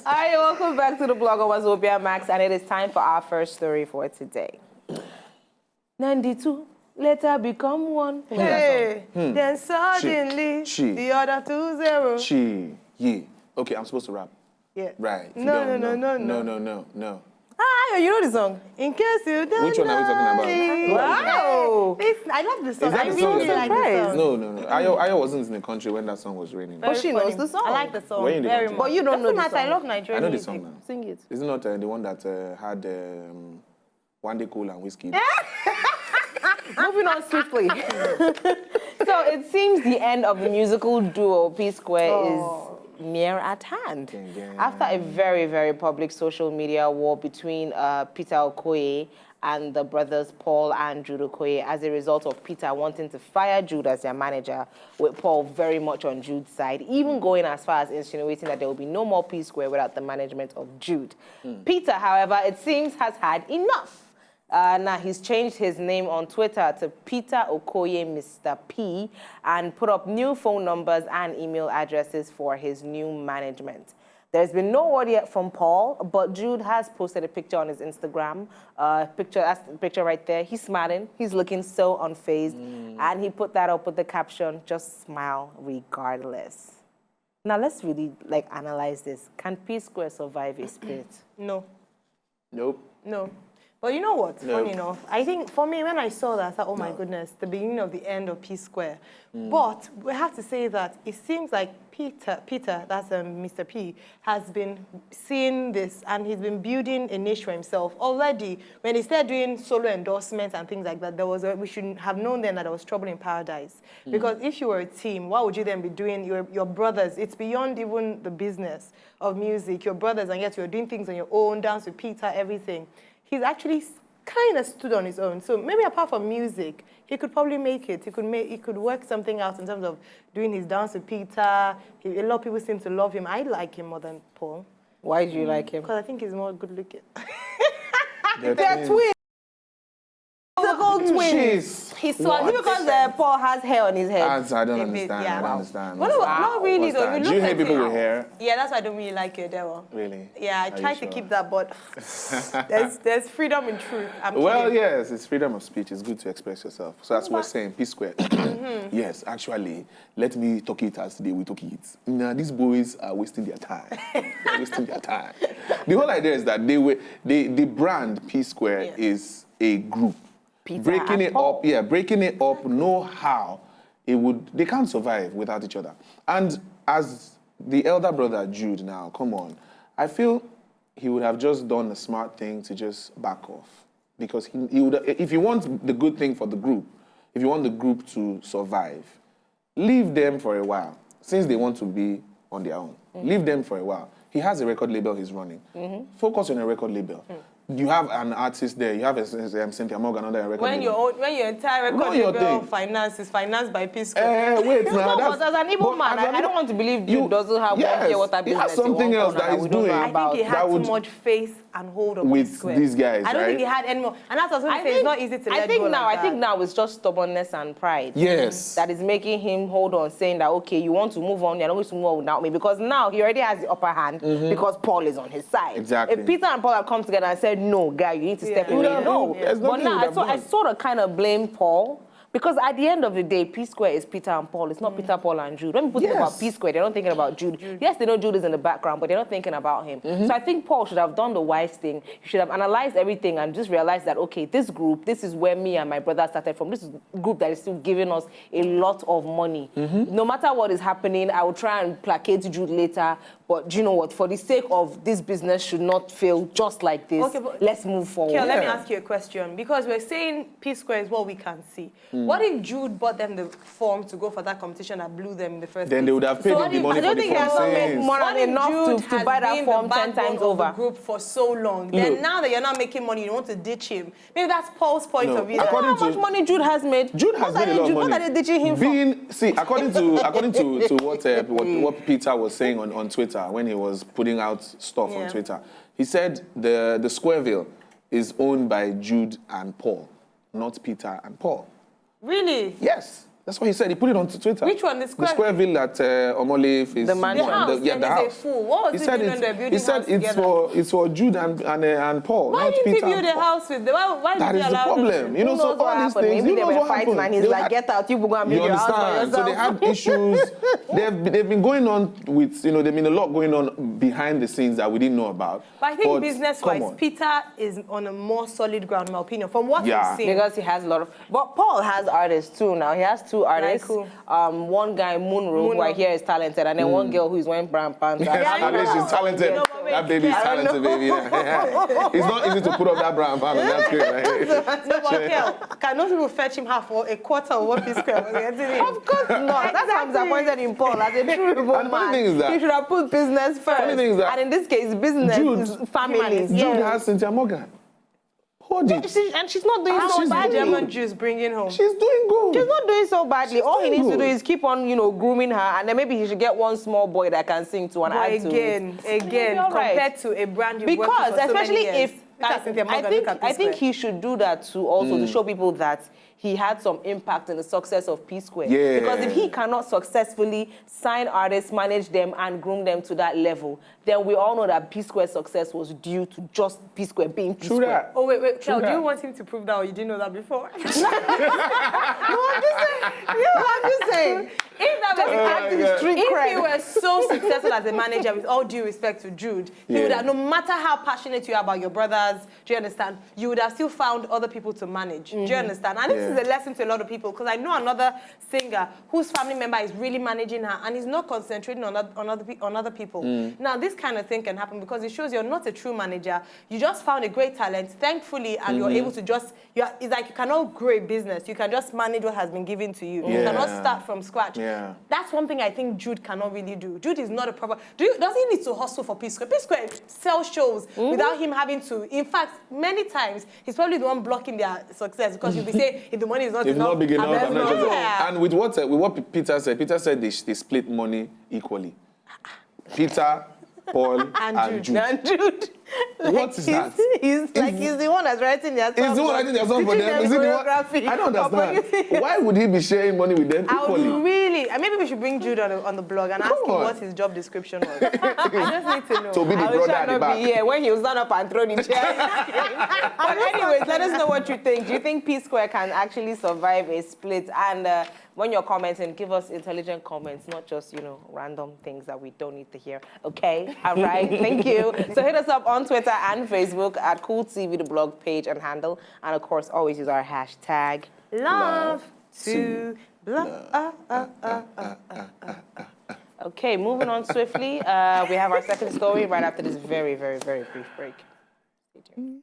Hi, welcome back to the blog of Wazobia Max, and it is time for our first story for today. 92 later become one. Hey, then suddenly the other 2-0. Yeah. Okay, I'm supposed to rap. Yeah. Right. If you No. No. Ah, you know the song. In case you don't Which one are we talking about? Wow. I love the song. Is that I the song really you're like surprised? the song. No. Ayo wasn't in the country when that song was raining. But she knows the song. I like the song Where in the very country? much. But you don't know the Doesn't matter, song. I love I Nigerian know the music. song now. Sing it. Is it not the one that had One Day Cool and Whiskey? Moving on swiftly. So it seems the end of the musical duo Psquare is near at hand. After a very, very public social media war between Peter Okoye and the brothers Paul and Jude Okoye as a result of Peter wanting to fire Jude as their manager, with Paul very much on Jude's side, even going as far as insinuating that there will be no more Psquare without the management of Jude. Peter, however, it seems has had enough. Now, he's changed his name on Twitter to Peter Okoye Mr. P and put up new phone numbers and email addresses for his new management. There's been no word yet from Paul, but Jude has posted a picture on his Instagram. That's the picture right there. He's smiling. He's looking so unfazed. And he put that up with the caption, "Just smile regardless." Now, let's really analyze this. Can Psquare survive a split? No. Nope. No. But you know what? No. Funny enough, I think for me, when I saw that, I thought, oh my goodness, the beginning of the end of Psquare. But we have to say that it seems like Peter, that's Mr. P, has been seeing this and he's been building a niche for himself. Already, when he started doing solo endorsements and things like that, we should have known then that there was trouble in paradise. Because if you were a team, what would you then be doing? Your brothers, it's beyond even the business of music. Your brothers, and yet you're doing things on your own, dance with Peter, everything. He's actually kind of stood on his own. So maybe apart from music, he could probably make it. He could work something out in terms of doing his dance with Peter. A lot of people seem to love him. I like him more than Paul. Why do you like him? Because I think he's more good looking. They're twins. Twins. He's so because Paul has hair on his head. I don't understand. Yeah. I don't understand. Well, no, not really though. If you Do you look hate at people it- with hair? Yeah, that's why I don't really like your devil. Really? Yeah, I Are you try to sure? keep that, but there's freedom in truth. Well, kidding. yes, it's freedom of speech. It's good to express yourself. So that's what we're saying, Psquare. Yes, actually, let me talk it as today we talk it. Now, these boys are wasting their time. They're wasting their time. The whole idea is that the brand Psquare is a group. Breaking it up, know how they can't survive without each other. And as the elder brother Jude now, come on, I feel he would have just done the smart thing to just back off. Because he would, if you want the good thing for the group, if you want the group to survive, leave them for a while, since they want to be on their own. Leave them for a while. He has a record label he's running. Focus on a record label. You have an artist there. You have Cynthia Morgan under a record label. When your entire record label finance is financed by Psquare. Wait, now but as an Igbo man, I don't want to believe you doesn't have one pure water business. He has something else that he's doing. I think he had too much face and hold of with Psquare. these guys, I don't think he had any more. And that's what I was going to say. It's not easy to let go I think now it's just stubbornness and pride. Yes. That is making him hold on, saying that, okay, you want to move on, you're not going to move on without me. Because now he already has the upper hand because Paul is on his side. Exactly. If Peter and Paul have come together and said, no, guy, you need to step away. No. But now I sort of kind of blame Paul. Because at the end of the day, Psquare is Peter and Paul. It's not Peter, Paul, and Jude. When people think about Psquare, they're not thinking about Jude. Yes, they know Jude is in the background, but they're not thinking about him. So I think Paul should have done the wise thing. He should have analyzed everything and just realized that, okay, this group, this is where me and my brother started from. This is a group that is still giving us a lot of money. No matter what is happening, I will try and placate Jude later. But do you know what? For the sake of this business should not fail just like this. Okay, let's move forward. Kiel, let me ask you a question. Because we're saying Psquare is what we can see. What if Jude bought them the form to go for that competition that blew them in the first place? Then they would have paid him the money for the form. I don't think he has not made more than enough to buy that form 10 times over. The group for so long. Then now that you're not making money, you want to ditch him. Maybe that's Paul's point of view. I don't know how much money Jude has made. Jude has made a lot of money. What are they ditching him for? See, according to what Peter was saying on Twitter when he was putting out stuff on Twitter, he said the Squareville is owned by Jude and Paul, not Peter and Paul. Really? Yes. That's what he said. He put it on Twitter. Which one? The Squareville at Omole is The mansion. The house, yeah, and the he's house. a fool. What was he doing when they're building He said house together? it's for Jude and Paul. Why not didn't he Peter build and a Paul. house with them? Why That did is he the allow problem. them? You know, Who so knows what all these happened? things. Maybe You they know were what fighting, happened? and he's They like, had- "Get out! You go and You build your house for understand? So yourself." they had issues. They've been going on with, you know, there's been a lot going on behind the scenes that we didn't know about. But I think come business-wise, on. Peter is on a more solid ground, in my opinion, from what Yeah. we've seen. Because he has a lot of, but Paul has artists too now. He has 2 artists. who? One guy, Munro, who I hear is talented, and then one girl who's wearing brown pants. Yes, I at least know. she's talented. No, but wait, That baby is I don't talented, baby. Yeah. It's not easy to put up that brown pan. That's great, right? No, but Kel, can those people fetch him half or a quarter of what Psquare was getting him? Of course not. That's why I'm disappointed in Paul as a true And the funny thing is man. that- He should have put business first. Funny thing is that and in this case, business Jude- is family. Jude has Cynthia Morgan. Hold it. And she's not doing How so much badly. German Jews bringing home? She's doing good. She's not doing so badly. All he doing needs to do good. is keep on, grooming her, and then maybe he should get one small boy that can sing to and But add to again, it. again, All right. compared to a brand you've worked Because with for so especially many years. if Look at Cynthia Morgan, look at I think Psquare. he should do that too, also to show people that he had some impact in the success of Psquare. Yeah. Because if he cannot successfully sign artists, manage them, and groom them to that level, then we all know that Psquare's success was due to just Psquare being Psquare. True that. Oh, wait, Kel, do that. you want him to prove that or you didn't know that before? I'm just saying. If that was acting God. street if cred. he were so successful as a manager, with all due respect to Jude, he would Yeah. have, no matter how passionate you are about your brothers, do you understand? You would have still found other people to manage. Do you understand? And this Yeah. is a lesson to a lot of people because I know another singer whose family member is really managing her and is not concentrating on other people. Now, this kind of thing can happen because it shows you're not a true manager. You just found a great talent, thankfully, and you're able to just, it's like you cannot grow a business. You can just manage what has been given to you. You Yeah. cannot start from scratch. Yeah. That's one thing I think Jude cannot really do. Jude is not a proper... Does he need to hustle for Psquare? Psquare sells shows without him having to... In fact, many times, he's probably the one blocking their success because you'll be saying, if the money is not If enough... not big enough, I'm not sure. Yeah. And with what Peter said they split money equally. Peter, Paul, and Jude. And Jude. What is that? He's the one that's writing their song. Is the one writing their song for them? Is he the one? I don't understand. Why would he be sharing money with them I would equally? really... And maybe we should bring Jude on the blog and ask him on. what his job description was. I just need to know. To be the I wish brother I at the not back. be here when he was stand up and throw the chair. But anyways, let us know what you think. Do you think Psquare can actually survive a split? And when you're commenting, give us intelligent comments, not just, random things that we don't need to hear. Okay? All right. Thank you. So hit us up on Twitter and Facebook at CoolTV, the blog page and handle. And of course, always use our hashtag. Love to... Okay, moving on swiftly. We have our second story right after this very, very, very brief break. Stay tuned.